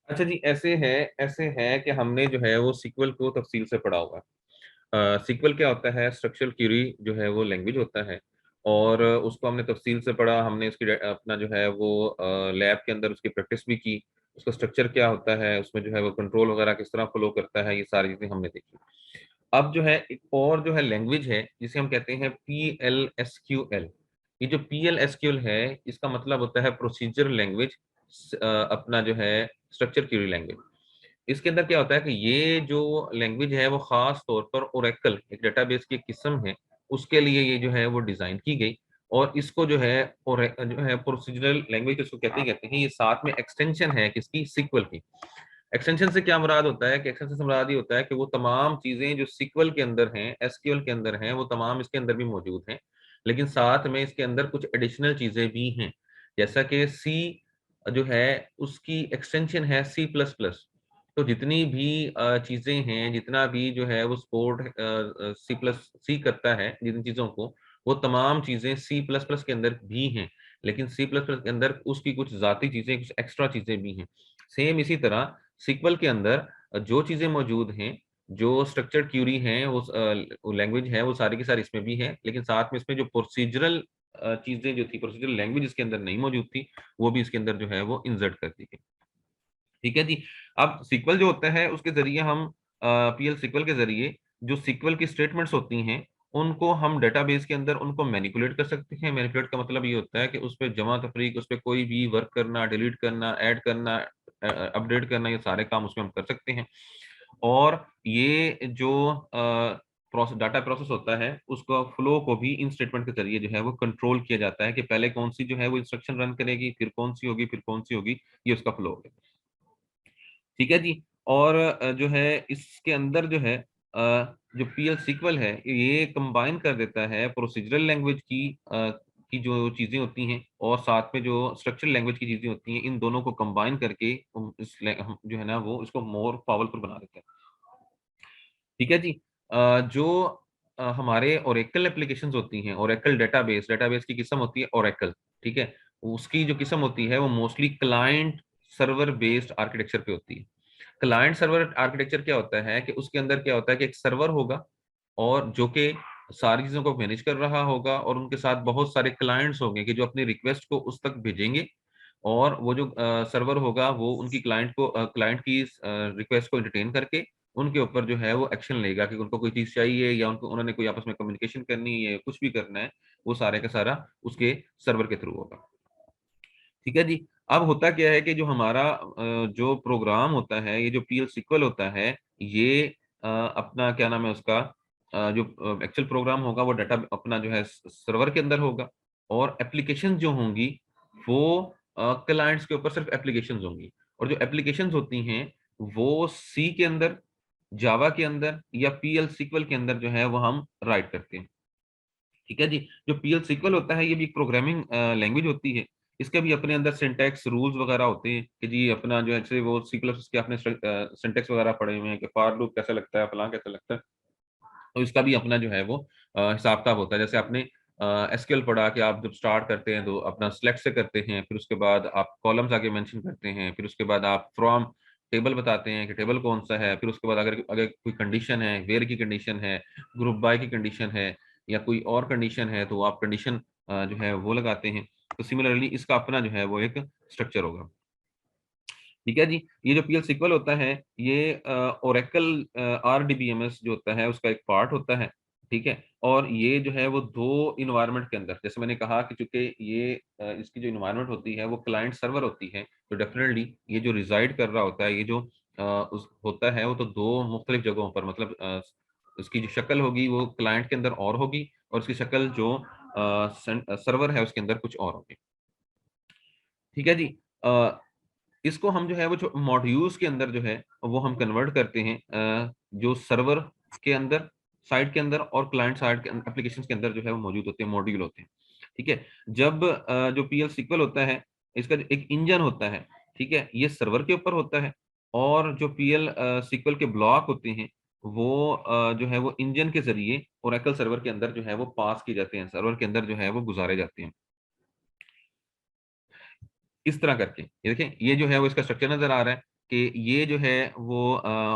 अच्छा जी, ऐसे है कि हमने जो है वो सीक्वल को तफसील से पढ़ा हुआ है। सीक्वल क्या होता है? स्ट्रक्चरल क्यूरी जो है वो लैंग्वेज होता है, और उसको हमने तफसील से पढ़ा। हमने उसकी अपना जो है वो लैब के अंदर उसकी प्रैक्टिस भी की। उसका स्ट्रक्चर क्या होता है, उसमें जो है वो कंट्रोल वगैरह किस तरह फ्लो करता है, ये सारी चीजें हमने देखी। अब जो है एक और जो है लैंग्वेज है जिसे हम कहते हैं PLSQL। ये जो PLSQL है, इसका मतलब होता है प्रोसीजर लैंग्वेज, अपना जो है स्ट्रक्चर क्यूरी लैंग्वेज। इसके अंदर क्या होता है कि ये जो लैंग्वेज है वो खास तौर पर ओरेकल, एक डेटाबेस की एक किस्म है, उसके लिए ये जो है वो डिजाइन की गई। और इसको जो है और जो है प्रोसीजरल लैंग्वेज इसको कहते हैं। ये साथ में एक्सटेंशन है किसकी? सीक्वल की। एक्सटेंशन से क्या मुराद होता है कि एक्सटेंशन से मुराद ये होता है कि वो तमाम चीजें जो सीक्वल के अंदर हैं, एसक्यूएल के अंदर हैं, वो तमाम इसके अंदर भी मौजूद हैं। लेकिन साथ में इसके अंदर कुछ एडिशनल चीजें भी हैं। जैसा कि सी जो है उसकी एक्सटेंशन है C++। तो जितनी भी चीजें हैं, जितना भी जो है वो सपोर्ट सी करता है जिन चीजों को, वो तमाम चीजें C++ के अंदर भी हैं। लेकिन C++ के अंदर उसकी कुछ जाती चीजें, कुछ एक्स्ट्रा चीजें भी हैं। सेम इसी तरह सीक्वल के अंदर जो चीजें मौजूद हैं, जो स्ट्रक्चर्ड क्यूरी हैं, वो लैंग्वेज है, वो सारी की सारी इसमें भी है। लेकिन साथ में इसमें जो प्रोसीजरल चीजें जो थी, प्रोसीजरल लैंग्वेज इसके अंदर नहीं मौजूद थी, वो भी इसके अंदर जो है वो इंसर्ट कर दी गई। ठीक है जी। अब सीक्वल जो होता है उसके जरिए हम PL सीक्वल के जरिए जो सीक्वल की स्टेटमेंट्स होती हैं, उनको हम डेटाबेस के अंदर उनको मैनिपुलेट कर सकते हैं। मैनिपुलेट का मतलब ये होता है कि उस पर जमा तफरीक, उस पर कोई भी वर्क करना, डिलीट करना, ऐड करना, अपडेट करना, ये सारे काम उसमें हम कर सकते हैं। और ये जो प्रोसेस, डाटा प्रोसेस होता है, उसका फ्लो को भी इन स्टेटमेंट के जरिए जो है वो कंट्रोल किया जाता है कि पहले कौन सी जो है वो इंस्ट्रक्शन रन करेगी, फिर कौन सी होगी, फिर कौन सी होगी, ये उसका फ्लो होगा। ठीक है जी। और जो है इसके अंदर जो है जो PL सीक्वल है, ये कंबाइन कर देता है प्रोसीजरल लैंग्वेज की जो चीजें होती हैं, और साथ में जो स्ट्रक्चरल लैंग्वेज की चीजें होती हैं, इन दोनों को कंबाइन करके हम जो है ना वो इसको मोर पावरफुल बना देते हैं। ठीक है जी। जो हमारे ओरेकल एप्लीकेशंस होती हैं, ओरेकल डेटाबेस, डेटाबेस की किस्म होती है ओरेकल। ठीक है। उसकी जो किस्म होती है वो mostly client server based architecture पे होती है। क्लाइंट सर्वर आर्किटेक्चर क्या होता है कि उसके अंदर क्या होता है कि एक सर्वर होगा, और जो कि सारी चीजों को मैनेज कर रहा होगा, और उनके साथ बहुत सारे क्लाइंट्स होंगे कि जो अपनी रिक्वेस्ट को उस तक भेजेंगे। और वो जो सर्वर होगा वो उनकी क्लाइंट की रिक्वेस्ट को एंटरटेन करके उनके ऊपर जो है वो एक्शन लेगा कि उनको कोई चीज चाहिए, या उनको उन्होंने कोई आपस में कम्युनिकेशन करनी है, कुछ भी करना है, वो सारे का सारा उसके सर्वर के थ्रू होगा। ठीक है जी। अब होता क्या है कि जो हमारा जो प्रोग्राम होता है, ये जो PL सीक्वल होता है, ये अपना क्या नाम है उसका, जो एक्चुअल प्रोग्राम होगा वो डाटा अपना जो है सर्वर के अंदर होगा। और एप्लीकेशन जो होंगी वो क्लाइंट्स के ऊपर सिर्फ एप्लीकेशंस होंगी। और जो एप्लीकेशंस होती हैं वो सी के अंदर, जावा के अंदर, या PL सीक्वल के अंदर जो है वो हम राइट करते हैं। ठीक है जी। जो PL सीक्वल होता है ये भी एक प्रोग्रामिंग लैंग्वेज होती है। इसके भी अपने अंदर सिंटैक्स रूल्स वगैरह होते हैं कि जी अपना जो है, जैसे वो C++ के अपने सिंटैक्स वगैरह पढ़े हुए हैं कि फॉर लूप कैसा लगता है, फलां कैसा लगता है। तो इसका भी अपना जो है वो हिसाब किताब होता है। जैसे आपने SQL पढ़ा कि आप जब स्टार्ट करते हैं तो अपना सिलेक्ट से करते हैं, फिर उसके बाद आप कॉलम्स आगे मेंशन करते हैं, फिर उसके बाद आप फ्रॉम टेबल बताते हैं कि टेबल कौन सा है, फिर उसके बाद अगर अगर कोई कंडीशन है, वेयर की कंडीशन है, ग्रुप बाय की कंडीशन है, या कोई और कंडीशन है, तो आप कंडीशन जो है वो लगाते हैं। तो सिमिलरली इसका अपना जो है वो एक स्ट्रक्चर होगा। ठीक है जी। ये जो PL सीक्वल होता है, ये ओरेकल RDBMS जो होता है उसका एक पार्ट होता है। ठीक है। और ये जो है वो दो इन्वायरमेंट के अंदर, जैसे मैंने कहा कि चूंकि ये इसकी जो इन्वायरमेंट होती है वो क्लाइंट सर्वर होती है, तो डेफिनेटली ये जो रिजाइड कर रहा होता है, ये जो उस होता है वो तो दो मुख्तलिफ जगहों पर, मतलब उसकी जो शक्ल होगी वो क्लाइंट के अंदर और होगी, और उसकी शक्ल जो सर्वर है उसके अंदर कुछ और होगी। ठीक है जी। इसको हम जो है वो जो मॉड्यूल्स के अंदर जो है वो हम कन्वर्ट करते हैं, जो सर्वर के अंदर, साइड के अंदर, और क्लाइंट साइड के एप्लीकेशंस के अंदर जो है वो मौजूद होते हैं, मॉड्यूल होते हैं। ठीक है। जब जो PL सीक्वल होता है, इसका जो एक इंजन होता है, ठीक है, ये सर्वर के ऊपर होता है। और जो PL सीक्वल के ब्लॉक होते हैं वो जो है वो इंजन के जरिए ओरेकल सर्वर के अंदर जो है वो पास किए जाते हैं, सर्वर के अंदर जो है वो गुजारे जाते हैं। इस तरह करके ये देखें, ये जो है वो इसका स्ट्रक्चर नजर आ रहा है। कि ये जो है वो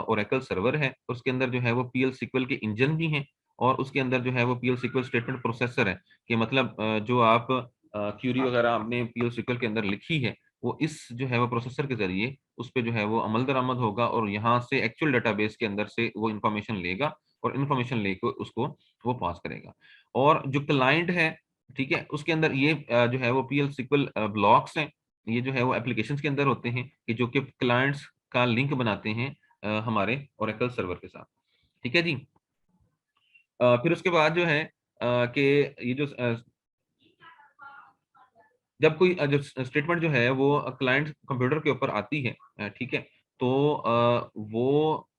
ओरेकल सर्वर है, उसके अंदर जो है वो पीएल सीक्वल के इंजन भी हैं, और उसके अंदर जो है वो पीएल सीक्वल स्टेटमेंट प्रोसेसर है, कि मतलब जो आप क्यूरी वगैरह आपने पीएल सीक्वल के अंदर लिखी है, वो इस जो है वो प्रोसेसर के जरिए उस पे जो है वो अमल दरामद होगा, और यहाँ से एक्चुअल डेटाबेस के अंदर से वो इंफॉर्मेशन लेगा, और इंफॉर्मेशन लेकर उसको वो पास करेगा। और जो क्लाइंट है, ठीक है, उसके अंदर ये जो है वो पीएल सीक्वल ब्लॉक्स हैं, ये जो है वो एप्लीकेशंस के अंदर होते हैं, कि जो कि क्लाइंट्स का लिंक बनाते हैं हमारे ओरेकल सर्वर के साथ। ठीक है जी। फिर उसके बाद जो है कि ये जो जब कोई जो स्टेटमेंट जो है वो क्लाइंट कंप्यूटर के ऊपर आती है, ठीक है, तो वो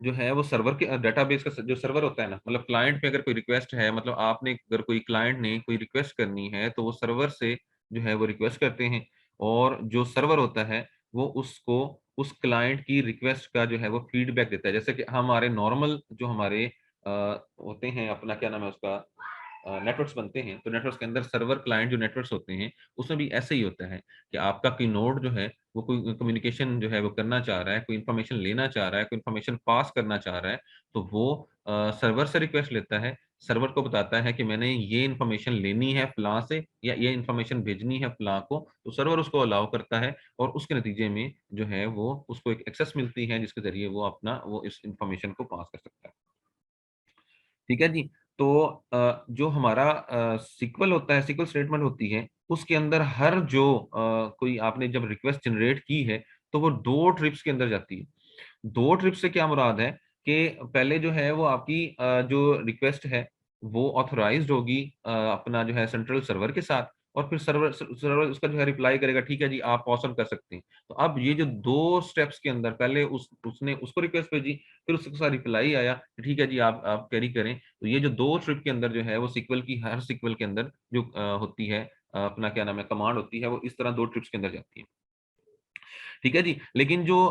जो है वो सर्वर के डेटाबेस का जो सर्वर होता है ना, मतलब क्लाइंट पे अगर कोई रिक्वेस्ट है, मतलब आपने अगर कोई क्लाइंट ने कोई रिक्वेस्ट करनी है, तो वो सर्वर से जो है वो रिक्वेस्ट करते हैं, और जो सर्वर होता है वो उसको उस क्लाइंट की रिक्वेस्ट का जो है वो फीडबैक देता है। जैसे कि हमारे नॉर्मल जो हमारे होते हैं, अपना क्या नाम है उसका, नेटवर्क्स बनते हैं, तो नेटवर्क्स के अंदर सर्वर क्लाइंट जो नेटवर्क्स होते हैं, उसमें भी ऐसे ही होता है कि आपका कोई नोड जो है वो कोई कम्युनिकेशन जो है वो करना चाह रहा है, कोई इन्फॉर्मेशन लेना चाह रहा है, कोई इन्फॉर्मेशन पास करना चाह रहा है, तो वो सर्वर से रिक्वेस्ट लेता है, सर्वर को बताता है कि मैंने ये इन्फॉर्मेशन लेनी है फलां से, या ये इन्फॉर्मेशन भेजनी है फलां को, तो सर्वर उसको अलाउ करता है, और उसके नतीजे में जो है वो उसको एक एक्सेस मिलती है, जिसके जरिए वो अपना वो इस इन्फॉर्मेशन को पास कर सकता है। ठीक है जी। तो जो हमारा सीक्वल होता है, सीक्वल स्टेटमेंट होती है, उसके अंदर हर जो कोई आपने जब रिक्वेस्ट जनरेट की है, तो वो 2 ट्रिप्स के अंदर जाती है। 2 ट्रिप से क्या मुराद है कि पहले जो है वो आपकी जो रिक्वेस्ट है वो ऑथराइज्ड होगी अपना जो है सेंट्रल सर्वर के साथ, और फिर सर्वर उसका जो है रिप्लाई करेगा, ठीक है जी आप पॉसम कर सकते हैं। तो अब ये जो 2 स्टेप्स के अंदर पहले उसने उसको रिक्वेस्ट भेजी, फिर उसका रिप्लाई आया कि ठीक है जी आप कैरी करें। तो ये जो 2 ट्रिप के अंदर जो है वो सीक्वल की हर सीक्वल के अंदर जो होती है अपना क्या नाम है कमांड होती है, वो इस तरह 2 ट्रिप्स के अंदर जाती है। ठीक है जी। लेकिन जो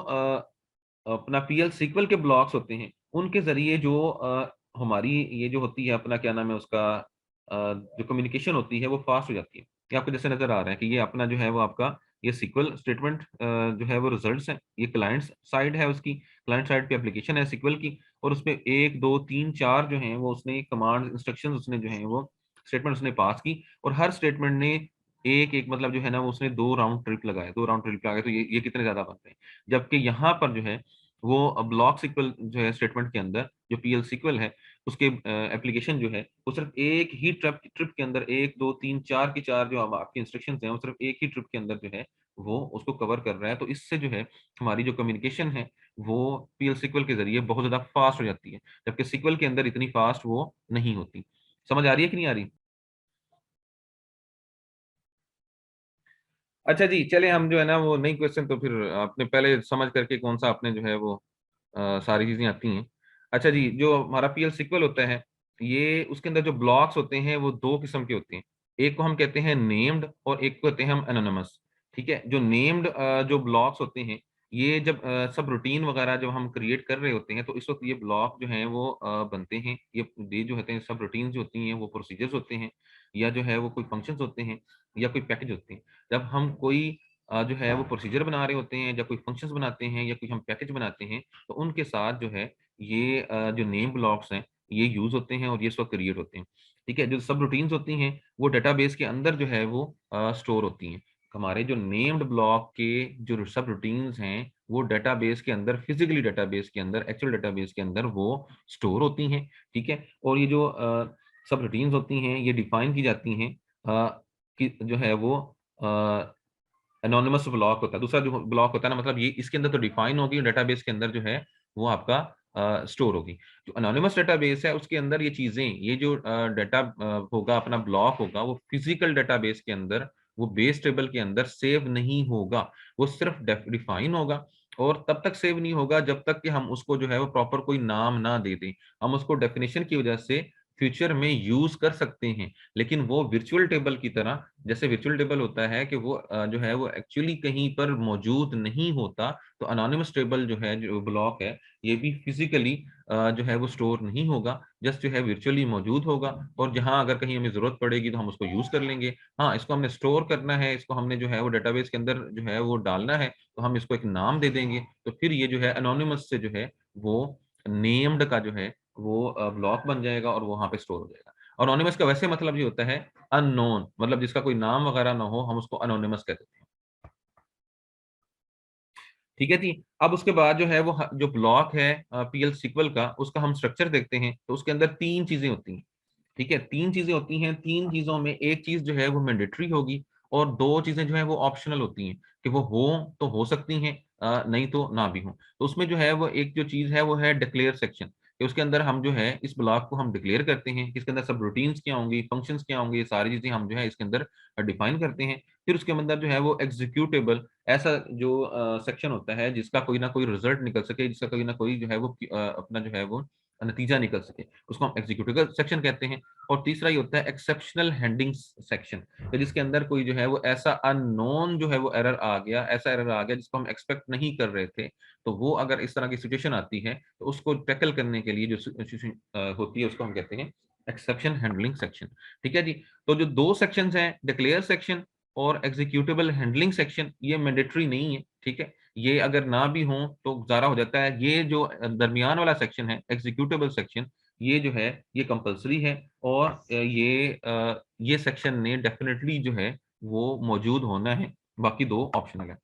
अपना पीएल सीक्वल के ब्लॉक्स होते हैं, उनके ज़रिए जो हमारी ये जो होती है अपना क्या नाम है उसका जो कम्युनिकेशन होती है वो फ़ास्ट हो जाती है। ये आपको जैसे नज़र आ रहा है कि ये अपना जो है वो आपका ये सीक्वल स्टेटमेंट जो है वो रिज़ल्ट्स हैं। ये क्लाइंट साइड है उसकी, क्लाइंट साइड पे एप्लीकेशन है सीक्वल की, और उसमें 1, 2, 3, 4 जो हैं वो उसने कमांड इंस्ट्रक्शंस उसने जो हैं वो स्टेटमेंट उसने पास की, और हर स्टेटमेंट ने एक-एक मतलब जो है ना वो उसने 2 राउंड ट्रिप लगाए, 2 राउंड ट्रिप लगाए, तो ये कितने ज़्यादा बनते हैं। जबकि यहाँ पर जो है वो ब्लॉक सीक्वल जो है स्टेटमेंट के अंदर जो पीएल सीक्वल है उसके एप्लीकेशन जो है वो सिर्फ एक ही ट्रिप ट्रिप के अंदर 1 2 3 4 की 4 जो अब आपकी इंस्ट्रक्शंस हैं वो सिर्फ एक ही ट्रिप के अंदर जो है वो उसको कवर कर रहा है। तो इससे जो है हमारी जो कम्युनिकेशन है वो पीएल सीक्वल के ज़रिए बहुत ज़्यादा फास्ट हो जाती है, जबकि सीक्वल के अंदर इतनी फास्ट वो नहीं होती। समझ आ रही है कि नहीं आ रही? अच्छा जी, चलिए हम जो है ना वो नई क्वेश्चन तो फिर आपने पहले समझ करके कौन सा आपने जो है वो सारी चीज़ें आती हैं। अच्छा जी, जो हमारा पीएल सीक्वल होता है, ये उसके अंदर जो ब्लॉक्स होते हैं वो 2 किस्म के होते हैं। एक को हम कहते हैं नेम्ड, और एक को कहते हैं हम एनोनिमस। ठीक है? जो नेम्ड जो ब्लॉक्स होते हैं, ये जब सब रूटीन वगैरह जब हम क्रिएट कर रहे होते हैं, तो इस वक़्त ये ब्लॉक जो हैं वो बनते हैं। ये जो होते हैं सब रूटीन्स जो होती हैं वो प्रोसीजर्स होते हैं, या जो है वो कोई फंक्शंस होते हैं, या कोई पैकेज होते हैं। जब हम कोई जो है वो प्रोसीजर बना रहे होते हैं, या कोई फंक्शंस बनाते हैं, या कोई हम पैकेज बनाते हैं, तो उनके साथ जो है ये जो नेम ब्लॉक्स हैं, ये यूज़ होते हैं, और ये इस वक़्त क्रिएट होते हैं। ठीक है? जो सब रूटीन्स होती हैं, वो डेटाबेस के अंदर जो है वो स्टोर होती हैं। हमारे जो नेम्ड ब्लॉक के जो सब रूटीन्स हैं, वो डेटाबेस के अंदर फिज़िकली डेटाबेस के अंदर, एक्चुअल डेटाबेस के अंदर वो स्टोर होती हैं। ठीक है? और ये जो सब रूटीन्स होती हैं, ये डिफ़ाइन की जाती हैं कि जो है वो अ एनोनिमस ब्लॉक होता है। दूसरा जो ब्लॉक होता है ना, मतलब ये इसके अंदर तो डिफाइन होगी, डेटाबेस के अंदर जो है वो आपका स्टोर होगी। जो एनोनिमस डेटाबेस है उसके अंदर ये चीज़ें, ये जो डाटा होगा अपना ब्लॉक होगा, वो फिजिकल डेटाबेस के अंदर, वो बेस टेबल के अंदर सेव नहीं होगा। वो सिर्फ डिफाइन होगा, और तब तक सेव नहीं होगा जब तक कि हम उसको जो है वो प्रॉपर कोई नाम ना दे दें। हम उसको डेफिनिशन की वजह से फ्यूचर में यूज कर सकते हैं, लेकिन वो वर्चुअल टेबल की तरह, जैसे वर्चुअल टेबल होता है कि वो जो है वो एक्चुअली कहीं पर मौजूद नहीं होता, तो अनोनिमस टेबल जो है, जो ब्लॉक है, ये भी फिजिकली जो है वो स्टोर नहीं होगा, जस्ट जो है वर्चुअली मौजूद होगा, और जहां अगर कहीं हमें जरूरत पड़ेगी तो हम उसको यूज कर लेंगे। हाँ, इसको हमने स्टोर करना है, इसको हमने जो है वो डेटाबेस के अंदर जो है वो डालना है, तो हम इसको एक नाम दे देंगे, तो फिर ये जो है अनोनिमस से जो है वो नेम्ड का जो है वो ब्लॉक बन जाएगा और वो वहां पे स्टोर हो जाएगा। अनोनिमस का वैसे मतलब ये होता है अननोन, मतलब जिसका कोई नाम वगैरह ना हो, हम उसको अनोनिमस कहते हैं। ठीक है जी। अब उसके बाद जो है वो जो ब्लॉक है पीएल सीक्वल का, उसका हम स्ट्रक्चर देखते हैं, तो उसके अंदर तीन चीजें होती हैं। ठीक है, तीन चीजें होती हैं। तीन चीजों में एक चीज जो है वो मैंडेटरी होगी, और दो चीजें जो है वो ऑप्शनल होती हैं, कि वो हो तो हो सकती हैं, नहीं तो ना भी हो। तो उसमें जो है वो एक जो चीज है वो है डिक्लेयर सेक्शन, कि उसके अंदर हम जो है इस ब्लॉक को हम डिक्लेयर करते हैं, इसके अंदर सब रूटीन्स क्या होंगी, फंक्शंस क्या होंगे, ये सारी चीजें हम जो है इसके अंदर डिफाइन करते हैं। फिर उसके अंदर जो है वो एग्जीक्यूटेबल ऐसा जो सेक्शन होता है जिसका कोई ना कोई रिजल्ट निकल सके, जिसका कोई ना कोई जो है वो अपना जो है वो नतीजा निकल सके, उसको हम एग्जीक्यूटिव सेक्शन कहते हैं। और तीसरा ये होता है एक्सेप्शनल हैंडलिंग सेक्शन, तो जिसके अंदर कोई जो है वो ऐसा अननोन जो है वो एरर आ गया, ऐसा एरर आ गया जिसको हम एक्सपेक्ट नहीं कर रहे थे, तो वो अगर इस तरह की सिचुएशन आती है तो उसको टैकल करने के लिए जो सिचुएशन होती है उसको हम कहते हैं एक्सेप्शन हैंडलिंग सेक्शन। ठीक है जी। तो जो दो सेक्शंस हैं, डिक्लेयर सेक्शन और एग्जीक्यूटेबल हैंडलिंग सेक्शन, ये मैंडेटरी नहीं है। ठीक है, ये अगर ना भी हो तो गुजारा हो जाता है। ये जो दरमियान वाला सेक्शन है एग्जीक्यूटेबल सेक्शन, ये जो है ये कंपलसरी है, और ये सेक्शन ने डेफिनेटली जो है वो मौजूद होना है, बाकी दो ऑप्शनल है।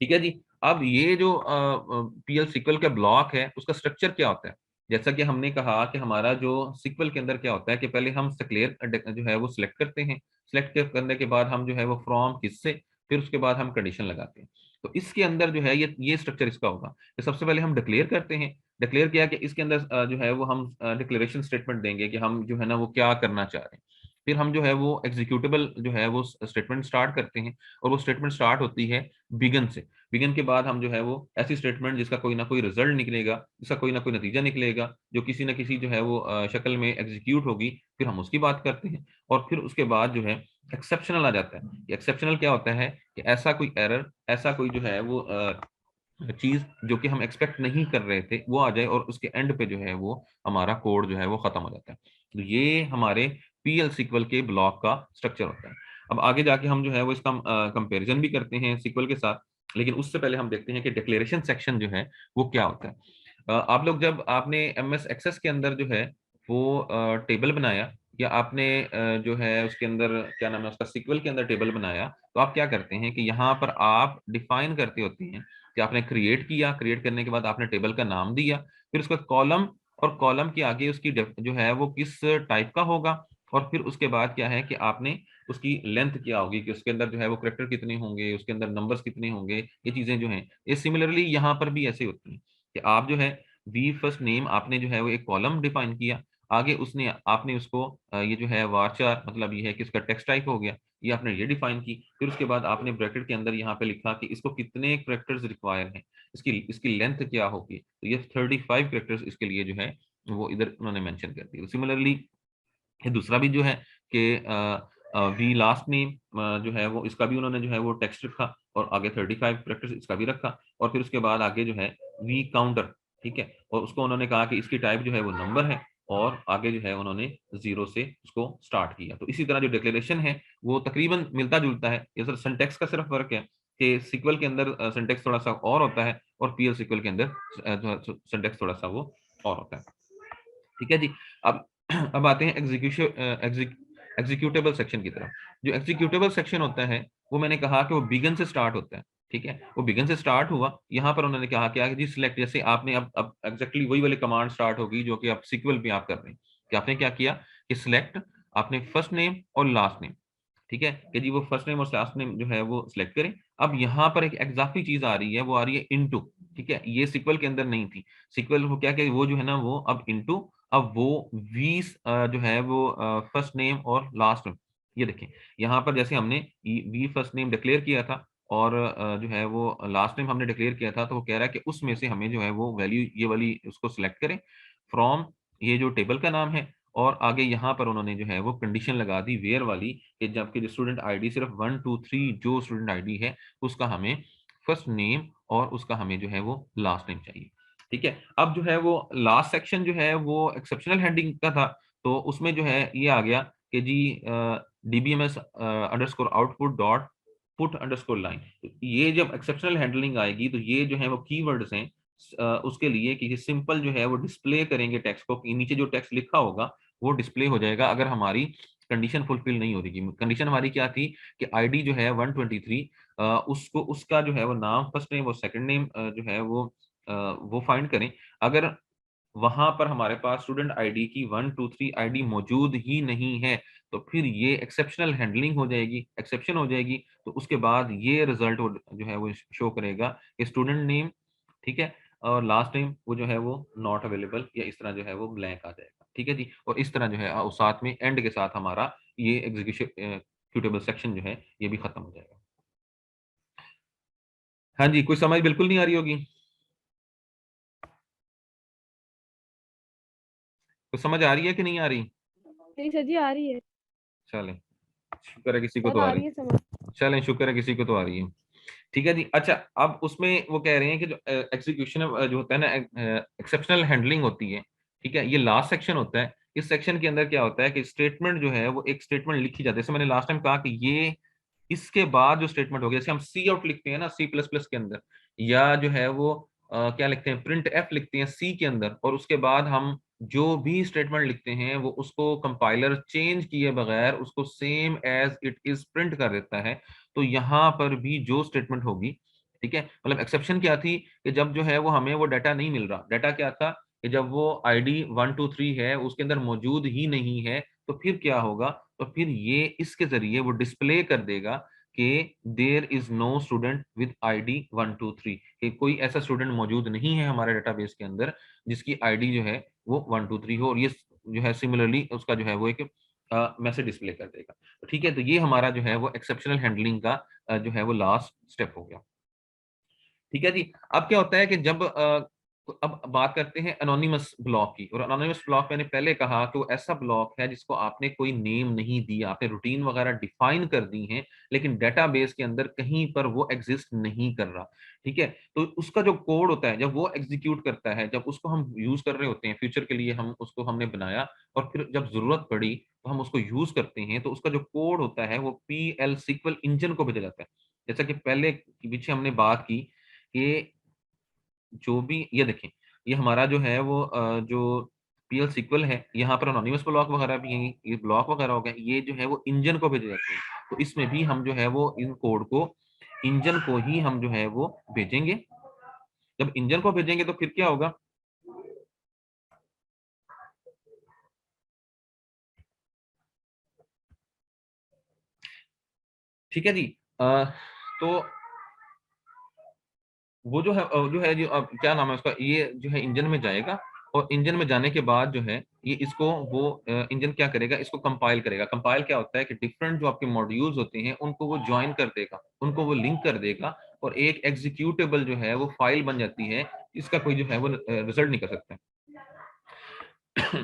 ठीक है जी। अब ये जो पीएल सीक्वल का ब्लॉक है उसका स्ट्रक्चर क्या होता है, जैसा कि हमने कहा कि हमारा जो सीक्वल के अंदर क्या होता है कि पहले हम क्लियर जो है वो सिलेक्ट करते हैं, सिलेक्ट करने के बाद हम जो है वो फ्रॉम किससे, फिर उसके बाद हम कंडीशन लगाते हैं। तो इसके अंदर जो है ये स्ट्रक्चर इसका होगा कि सबसे पहले हम डिक्लेयर करते हैं। डिक्लेयर किया कि इसके अंदर जो है वो हम डिक्लेरेशन स्टेटमेंट देंगे कि हम जो है ना वो क्या करना चाह रहे हैं। फिर हम जो है वो एग्जीक्यूटेबल जो है वो स्टेटमेंट स्टार्ट करते हैं, और वो स्टेटमेंट स्टार्ट होती है बिगन से। बिगिन के बाद हम जो है वो ऐसी स्टेटमेंट जिसका कोई ना कोई रिजल्ट निकलेगा, जिसका कोई ना कोई नतीजा निकलेगा, जो किसी ना किसी जो है वो शक्ल में एग्जीक्यूट होगी, फिर हम उसकी बात करते हैं। और फिर उसके बाद जो है एक्सेप्शनल आ जाता है। एक्सेप्शनल क्या होता है कि ऐसा कोई एरर, ऐसा कोई जो है वो चीज जो कि हम एक्सपेक्ट नहीं कर रहे थे वो आ जाए, और उसके एंड पे जो है वो हमारा कोड जो है वो खत्म हो जाता है। तो ये हमारे पीएल सीक्वल के ब्लॉक का स्ट्रक्चर होता है। अब आगे जाके हम जो है वो इसका कंपैरिजन भी करते हैं सीक्वल के साथ, लेकिन उससे पहले हम देखते हैं कि डिक्लेरेशन सेक्शन जो है वो क्या होता है। आप लोग जब आपने एमएस एक्सेस के अंदर जो है वो टेबल बनाया, या आपने जो है उसके अंदर क्या नाम है उसका सीक्वल के अंदर टेबल बनाया, तो आप क्या करते हैं कि यहाँ पर आप डिफाइन करते होते हैं कि आपने क्रिएट किया, क्रिएट करने के बाद आपने टेबल का नाम दिया, फिर उसका कॉलम, और कॉलम के आगे उसकी जो है वो किस टाइप का होगा, और फिर उसके बाद क्या है कि आपने उसकी लेंथ क्या होगी, कि उसके अंदर जो है वो करेक्टर कितने होंगे, उसके अंदर नंबर्स कितने होंगे, ये चीजें जो हैं ये सिमिलरली यहाँ पर भी ऐसे होती हैं कि आप जो है वी फर्स्ट नेम आपने जो है वो एक कॉलम डिफाइन किया, आगे उसने आपने उसको ये जो है वारचार मतलब ये है कि उसका टेक्स्ट टाइप हो गया, ये आपने ये डिफाइन की, फिर उसके बाद आपने ब्रैकेट के अंदर यहाँ पे लिखा कि इसको कितने कैरेक्टर्स रिक्वायर हैं, इसकी इसकी लेंथ क्या होगी, तो ये 35 कैरेक्टर्स इसके लिए जो है वो इधर उन्होंने मेंशन कर दिया। सिमिलरली ये दूसरा भी जो है कि वी लास्ट नेम जो है वो इसका भी उन्होंने जो है वो टेक्स्ट रखा, और आगे 35 कैरेक्टर्स इसका भी रखा, और फिर उसके बाद आगे जो है वी काउंटर। ठीक है, और उसको उन्होंने कहा कि इसकी टाइप जो है वो नंबर है, और आगे जो है उन्होंने जीरो से उसको स्टार्ट किया। तो इसी तरह जो डिक्लेरेशन है वो तकरीबन मिलता जुलता है, ये सर सिंटेक्स का सिर्फ फर्क है कि सीक्वल के अंदर सिंटेक्स थोड़ा सा और होता है, और पीएल सीक्वल के अंदर सिंटेक्स थोड़ा सा वो और होता है। ठीक है जी। अब अब आते हैं एग्जीक्यूटेबल सेक्शन की तरफ। जो एग्जीक्यूटेबल सेक्शन होता है वो मैंने कहा कि वो बिगन से स्टार्ट होता है। ठीक है, वो बिगन से स्टार्ट हुआ, यहाँ पर उन्होंने कहा क्या कि जी सिलेक्ट, जैसे आपने अब एग्जैक्टली वही वाली कमांड स्टार्ट होगी जो कि आप सीक्वल पे आप कर रहे हैं, कि आपने क्या किया कि सिलेक्ट, आपने फर्स्ट नेम और लास्ट नेम। ठीक है, कि जी वो फर्स्ट नेम और लास्ट नेम जो है वो सिलेक्ट करें। अब यहाँ पर एक इजाफी चीज आ रही है, वो आ रही है इनटू। ठीक है, ये सीक्वल के अंदर नहीं थी। सीक्वल वो क्या क्या वो जो है ना वो अब इनटू, अब वो 20 जो है वो फर्स्ट नेम और लास्ट नेम, ये देखें यहाँ पर जैसे हमने वी फर्स्ट नेम डिक्लेयर किया था, और जो है वो लास्ट नेम हमने डिक्लेयर किया था, तो वो कह रहा है कि उसमें से हमें जो है वो वैल्यू ये वाली उसको सिलेक्ट करें फ्रॉम, ये जो टेबल का नाम है, और आगे यहाँ पर उन्होंने जो है वो कंडीशन लगा दी वेयर वाली कि जबकि जो स्टूडेंट आईडी सिर्फ 1 2 3 जो स्टूडेंट आईडी है उसका हमें फर्स्ट नेम और उसका हमें जो है वो लास्ट नेम चाहिए। ठीक है, अब जो है वो लास्ट सेक्शन जो है वो एक्सेप्शनल हैंडलिंग का था, तो उसमें जो है ये आ गया कि जी DBMS underscore output dot put underscore line. ये जब एक्सेप्शनल हैंडलिंग आएगी तो ये जो है वो कीवर्ड्स हैं उसके लिए कि सिंपल जो है वो डिस्प्ले करेंगे टेक्स्ट को, नीचे जो टेक्स्ट लिखा होगा वो डिस्प्ले हो जाएगा अगर हमारी कंडीशन फुलफिल नहीं हो रही। कंडीशन हमारी क्या थी कि आईडी जो है 123 उसको उसका जो है वो नाम फर्स्ट नेम और सेकंड नेम जो है वो फाइंड करें। अगर वहां पर हमारे पास स्टूडेंट आईडी की 123 आईडी मौजूद ही नहीं है तो फिर ये एक्सेप्शनल हैंडलिंग हो जाएगी, एक्सेप्शन हो जाएगी। तो उसके बाद ये रिजल्ट जो है वो शो करेगा कि स्टूडेंट नेम, ठीक है, और लास्ट नेम वो जो है वो नॉट अवेलेबल या इस तरह जो है वो ब्लैंक आ जाएगा। ठीक है जी, और इस तरह जो है उस साथ में एंड के साथ हमारा ये एग्जीक्यूटेबल सेक्शन जो है ये भी खत्म हो जाएगा। हाँ जी, कोई समझ बिल्कुल नहीं आ रही होगी? तो समझ आ रही है कि नहीं आ रही? नहीं सर जी आ रही है। चलें, शुक्र है किसी को सर तो आ आ रही। रही है समझ। चलें, शुक्र है किसी को तो आ रही है। ठीक है जी। अच्छा, अब उसमें वो कह रहे हैं कि जो एग्जीक्यूशन जो होता है ना, एक्सेप्शनल हैंडलिंग होती है, ठीक है, ये लास्ट सेक्शन होता है। इस सेक्शन के अंदर क्या होता है कि स्टेटमेंट जो है वो एक स्टेटमेंट लिखी जाती है, जैसे मैंने लास्ट टाइम कहा कि ये इसके बाद जो स्टेटमेंट हो गया, जैसे हम सी आउट लिखते हैं ना सी प्लस प्लस के अंदर, या जो है वो क्या लिखते हैं, प्रिंट एफ लिखते हैं सी के अंदर, और उसके बाद हम जो भी स्टेटमेंट लिखते हैं वो उसको कंपाइलर चेंज किए बगैर उसको same as it is print कर देता है। तो यहाँ पर भी जो स्टेटमेंट होगी, ठीक है, मतलब एक्सेप्शन क्या थी कि जब जो है वो हमें वो डाटा नहीं मिल रहा, डाटा क्या था कि जब वो आईडी 123 है उसके अंदर मौजूद ही नहीं है, तो फिर क्या होगा, तो फिर ये इसके जरिए वो डिस्प्ले कर देगा कि there is no student with ID 123, कि कोई ऐसा स्टूडेंट मौजूद नहीं है हमारे डेटाबेस के अंदर जिसकी आईडी जो है वो 123 हो, और ये जो है सिमिलरली उसका जो है वो एक मैसेज डिस्प्ले कर देगा। तो ठीक है, तो ये हमारा जो है वो एक्सेप्शनल हैंडलिंग का जो है वो लास्ट स्टेप हो गया। ठीक है जी। अब क्या होता है कि जब अब बात करते हैं एनोनिमस ब्लॉक की, और एनोनिमस ब्लॉक मैंने पहले कहा कि वो ऐसा ब्लॉक है जिसको आपने कोई नेम नहीं दिया, आपने रूटीन वगैरह डिफाइन कर दी हैं लेकिन डेटाबेस के अंदर कहीं पर वो एग्जिस्ट नहीं कर रहा। ठीक है, तो उसका जो कोड होता है जब वो एग्जीक्यूट करता है, जब उसको हम यूज कर रहे होते हैं फ्यूचर के लिए, हम उसको हमने बनाया और फिर जब जरूरत पड़ी तो हम उसको यूज करते हैं, तो उसका जो कोड होता है वो पीएल सीक्वल इंजन को भेजा जाता है। जैसा कि पहले पीछे हमने बात की कि जो भी ये देखें, ये हमारा जो है वो जो पीएल सीक्वल है, यहाँ पर एनोनिमस ब्लॉक वगैरह भी हैं, ये ब्लॉक वगैरह हो गए, ये जो है वो इंजन को भेजे जाते हैं। तो इसमें भी हम जो है वो इन कोड को इंजन को ही हम जो है वो भेजेंगे। जब इंजन को भेजेंगे तो फिर क्या होगा, ठीक है जी। तो वो जो है जो क्या नाम है उसका, ये जो है इंजन में जाएगा, और इंजन में जाने के बाद जो है ये इसको वो इंजन क्या करेगा, इसको कंपाइल करेगा। कंपाइल क्या होता है कि डिफरेंट जो आपके मॉड्यूल्स होते हैं उनको वो ज्वाइन कर देगा, उनको वो लिंक कर देगा, और एक एग्जीक्यूटेबल जो है वो फाइल बन जाती है, इसका कोई जो है वो रिजल्ट नहीं कर सकता है।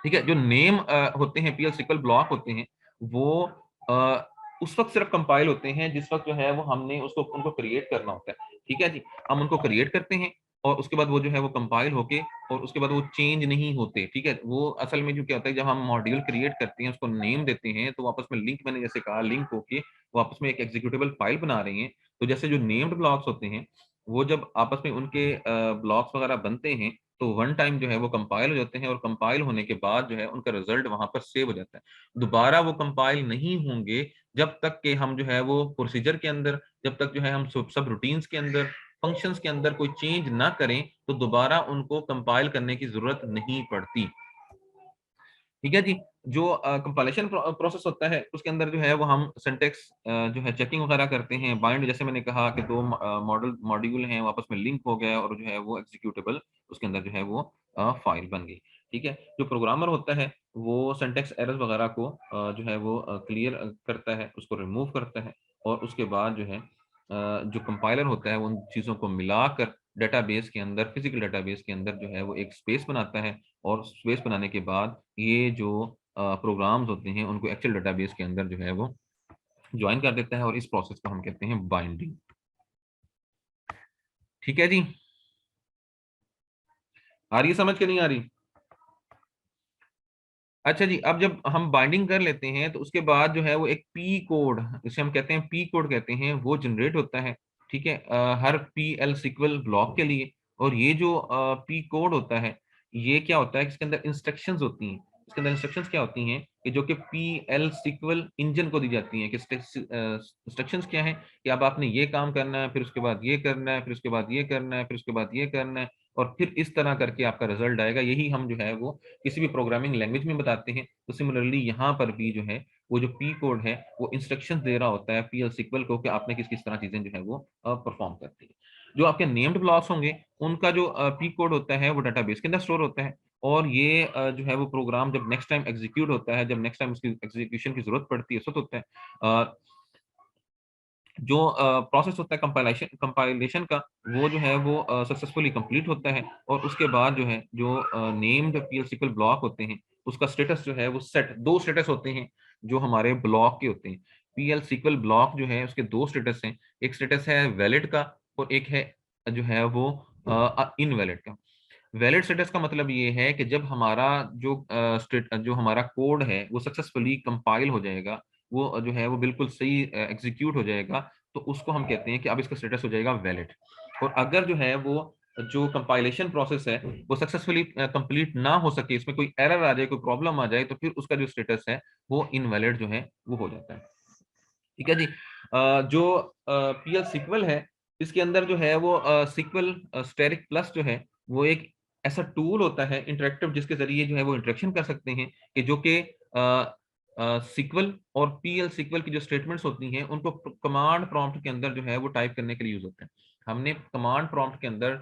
ठीक है, जो नेम होते हैं पीएल सीक्वल ब्लॉक होते हैं वो अ, उस वक्त सिर्फ कंपाइल होते हैं जिस वक्त जो है वो हमने उसको उनको क्रिएट करना होता है। ठीक है जी, हम उनको क्रिएट करते हैं और उसके बाद वो जो है वो कंपाइल होके और उसके बाद वो चेंज नहीं होते। ठीक है, वो असल में जो क्या होता है जब हम मॉड्यूल क्रिएट करते हैं उसको नेम देते हैं तो आपस में लिंक, मैंने जैसे कहा लिंक होके वो आपस में एक एग्जीक्यूटेबल फाइल बना रहे हैं। तो जैसे जो नेम्ड ब्लॉक्स होते हैं वो जब आपस में उनके ब्लॉक्स वगैरह बनते हैं तो वन टाइम जो है वो कंपाइल हो जाते हैं, और कंपाइल होने के बाद जो है उनका रिजल्ट वहां पर सेव हो जाता है। दोबारा वो कंपाइल नहीं होंगे जब तक कि हम जो है वो प्रोसीजर के अंदर, जब तक जो है हम सब रूटीन्स के अंदर, फंक्शंस के अंदर कोई चेंज ना करें तो दोबारा उनको कंपाइल करने की जरूरत नहीं पड़ती। ठीक है जी। जो कंपाइलेशन प्रोसेस होता है उसके अंदर जो है वो हम सिंटेक्स जो है चेकिंग वगैरह करते हैं। बाइंड, जैसे मैंने कहा कि दो मॉड्यूल हैं वो आपस में लिंक हो गया और जो है वो एग्जीक्यूटेबल उसके अंदर जो है वो फाइल बन गई। ठीक है, जो प्रोग्रामर होता है वो सिंटेक्स एरर्स वगैरह को जो है वो क्लियर करता है, उसको रिमूव करता है, और उसके बाद जो है जो कंपाइलर होता है वो उन चीज़ों को मिलाकर डेटाबेस के अंदर, फिजिकल डेटाबेस के अंदर जो है वो एक स्पेस बनाता है, और स्पेस बनाने के बाद ये जो प्रोग्राम्स होते हैं उनको एक्चुअल डेटाबेस के अंदर जो है वो ज्वाइन कर देता है, और इस प्रोसेस को हम कहते हैं बाइंडिंग। ठीक है जी, आ रही है समझ के नहीं आ रही? अच्छा जी, अब जब हम बाइंडिंग कर लेते हैं तो उसके बाद जो है वो एक पी कोड, जिसे हम कहते हैं पी कोड कहते हैं, वो जनरेट होता है। ठीक है, हर पी एल सिक्वल ब्लॉक के लिए। और ये जो पी कोड होता है, ये क्या होता है, इसके अंदर इंस्ट्रक्शंस होती हैं। इसके अंदर इंस्ट्रक्शंस क्या होती हैं कि जो कि पी एल सिक्वल इंजन को दी जाती हैं, कि इंस्ट्रक्शंस क्या है कि अब आपने ये काम करना है, फिर उसके बाद ये करना है, फिर उसके बाद ये करना है, फिर उसके बाद ये करना है, और फिर इस तरह करके आपका रिजल्ट आएगा। यही हम जो है वो किसी भी प्रोग्रामिंग लैंग्वेज में बताते हैं। तो सिमिलरली यहाँ पर भी जो है वो जो पी कोड है वो इंस्ट्रक्शंस दे रहा होता है पीएल सिक्वल को, कि आपने किस किस तरह चीजें जो है वो परफॉर्म करती है। जो आपके नेम्ड ब्लॉक्स होंगे उनका जो पी कोड होता है वो डाटाबेस के अंदर स्टोर होता है, और ये जो है वो प्रोग्राम जब नेक्स्ट टाइम एग्जीक्यूट होता है, जब नेक्स्ट टाइम उसकी एग्जीक्यूशन की जरूरत पड़ती है, उस वक्त होता है जो प्रोसेस होता है कंपाइलेशन का, वो जो है वो सक्सेसफुली कंप्लीट होता है। और उसके बाद जो है जो नेम्ड पीएल सिक्वल ब्लॉक होते हैं, उसका स्टेटस जो है वो सेट, दो स्टेटस होते हैं जो हमारे ब्लॉक के होते हैं। पीएल सिक्वल ब्लॉक जो है उसके दो स्टेटस हैं, एक स्टेटस है वैलिड का, और एक है जो है वो इनवैलिड का। वैलिड स्टेटस का मतलब ये है कि जब हमारा जो हमारा कोड है वो सक्सेसफुली कंपाइल हो जाएगा, वो जो है वो बिल्कुल सही एग्जीक्यूट हो जाएगा, तो उसको हम कहते हैं कि अब इसका स्टेटस हो जाएगा वैलिड। और अगर जो है वो जो कंपाइलेशन प्रोसेस है वो सक्सेसफुली कंप्लीट ना हो सके, इसमें कोई एरर आ जाए, कोई प्रॉब्लम आ जाए, तो फिर उसका जो स्टेटस है वो इनवैलिड जो है वो हो जाता है। ठीक है जी, जो पीएल सिक्वल है, इसके अंदर जो है वो सिक्वल स्टेरिक प्लस जो है वो एक ऐसा टूल होता है इंटरेक्टिव, जिसके जरिए जो है वो इंटरेक्शन कर सकते हैं, कि जो कि सिक्वल और पीएल सिक्वल की जो स्टेटमेंट्स होती हैं उनको कमांड प्रॉम्प्ट के अंदर जो है वो टाइप करने के लिए यूज होते हैं। हमने कमांड प्रॉम्प्ट के अंदर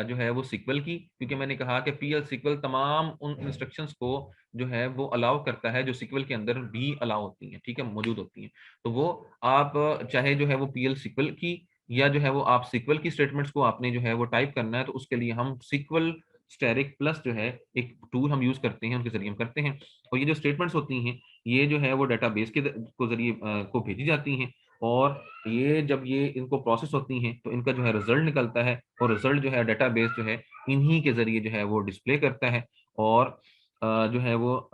जो है वो सिक्वल की, क्योंकि मैंने कहा कि पीएल सिक्वल तमाम उन इंस्ट्रक्शंस को जो है वो अलाउ करता है जो सिक्वल के अंदर भी अलाउ होती हैं, ठीक है, मौजूद होती हैं। तो वो आप चाहे जो है वो पीएल सिक्वल की, या जो है वो आप सिक्वल की स्टेटमेंट्स को आपने जो है वो टाइप करना है, तो उसके लिए हम सिक्वल स्टेरिक प्लस जो है एक टूल हम यूज करते हैं, उनके जरिए हम करते हैं। और ये जो स्टेटमेंट्स होती हैं ये जो है वो डाटाबेस के को जरिए को भेजी जाती हैं, और ये जब ये इनको प्रोसेस होती हैं तो इनका जो है रिजल्ट निकलता है, और रिजल्ट जो है डाटाबेस जो है इन्हीं के जरिए जो है वो डिस्प्ले करता है। और जो है वो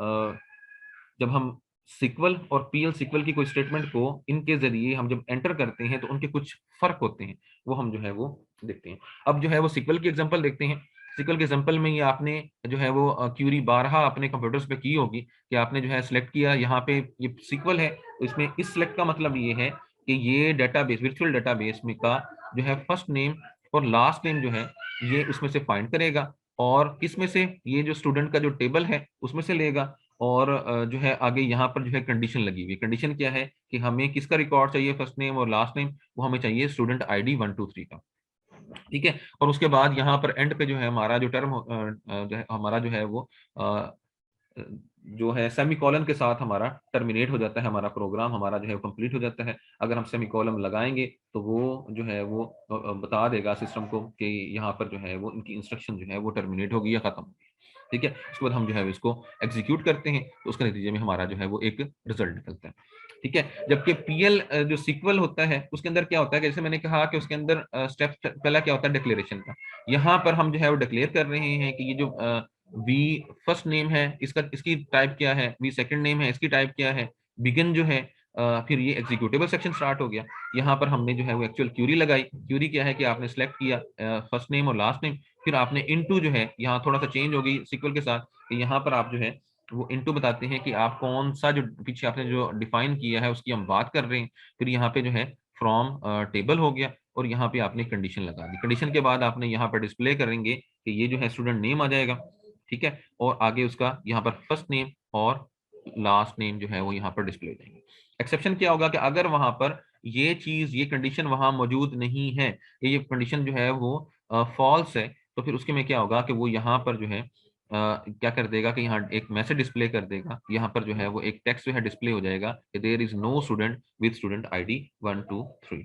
जब हम सिक्वल और पीएल सिक्वल की कोई स्टेटमेंट को इनके जरिए हम जब एंटर करते हैं तो उनके कुछ फर्क होते हैं, वो हम जो है वो देखते हैं। अब जो है वो सिक्वल की एग्जांपल देखते हैं। सिक्वल के एग्जांपल में ये आपने जो है वो क्यूरी बारहा अपने कंप्यूटर्स पे की होगी, कि आपने जो है सिलेक्ट किया, यहाँ पे ये सिक्वल है, तो इसमें इस सिलेक्ट का मतलब ये है कि ये डेटाबेस, वर्चुअल डेटाबेस में का जो है फर्स्ट नेम और लास्ट नेम जो है ये उसमें से फाइंड करेगा, और किस में से, ये जो स्टूडेंट का जो टेबल है उसमें से लेगा। और जो है आगे यहाँ पर जो है कंडीशन लगी हुई, कंडीशन क्या है कि हमें किसका रिकॉर्ड चाहिए, फर्स्ट नेम और लास्ट नेम, वो हमें चाहिए स्टूडेंट आईडी 123 का। ठीक है, और उसके बाद यहाँ पर एंड पे जो है हमारा जो टर्म जो है हमारा जो है वो जो है सेमीकोलन के साथ हमारा टर्मिनेट हो जाता है, हमारा प्रोग्राम हमारा जो है कंप्लीट हो जाता है। अगर हम सेमीकोलन लगाएंगे तो वो जो है वो बता देगा सिस्टम को कि यहाँ पर जो है वो इनकी इंस्ट्रक्शन जो है वो टर्मिनेट होगी या खत्म होगी। ठीक है, उसके बाद हम जो है इसको एग्जीक्यूट करते हैं, तो उसके नतीजे में हमारा जो है वो एक रिजल्ट निकलता है। ठीक है, जबकि पीएल जो सिक्वल होता है उसके अंदर क्या होता है कि जैसे मैंने कहा कि उसके अंदर स्टेप पहला क्या होता है, डिक्लेरेशन का। यहाँ पर हम जो है वो डिक्लेयर कर रहे हैं कि ये जो वी फर्स्ट नेम है इसका, इसकी टाइप क्या है, वी सेकंड नेम है इसकी टाइप क्या है, बिगिन जो है फिर ये एग्जीक्यूटेबल सेक्शन स्टार्ट हो गया। यहाँ पर हमने जो है वो एक्चुअल क्यूरी लगाई। क्यूरी क्या है कि आपने सेलेक्ट किया फर्स्ट नेम और लास्ट नेम, फिर आपने इनटू जो है यहाँ थोड़ा सा चेंज हो गई सिक्वल के साथ, कि यहाँ पर आप जो है वो इनटू बताते हैं कि आप कौन सा जो पीछे आपने जो डिफाइन किया है उसकी हम बात कर रहे हैं। फिर यहाँ पे जो है फ्रॉम टेबल हो गया, और यहाँ पे आपने कंडीशन लगा दी। कंडीशन के बाद आपने यहाँ पर डिस्प्ले करेंगे कि ये जो है स्टूडेंट नेम आ जाएगा। ठीक है, और आगे उसका यहाँ पर फर्स्ट नेम और लास्ट नेम जो है वो यहाँ पर डिस्प्ले हो जाएंगे। एक्सेप्शन क्या होगा कि अगर वहां पर ये चीज, ये कंडीशन वहां मौजूद नहीं है, ये कंडीशन जो है वो फॉल्स है, तो फिर उसके में क्या होगा कि वो यहाँ पर जो है क्या कर देगा कि यहाँ एक मैसेज डिस्प्ले कर देगा। यहाँ पर जो है वो एक टेक्स्ट जो है डिस्प्ले हो जाएगा कि there is no student with student ID 123।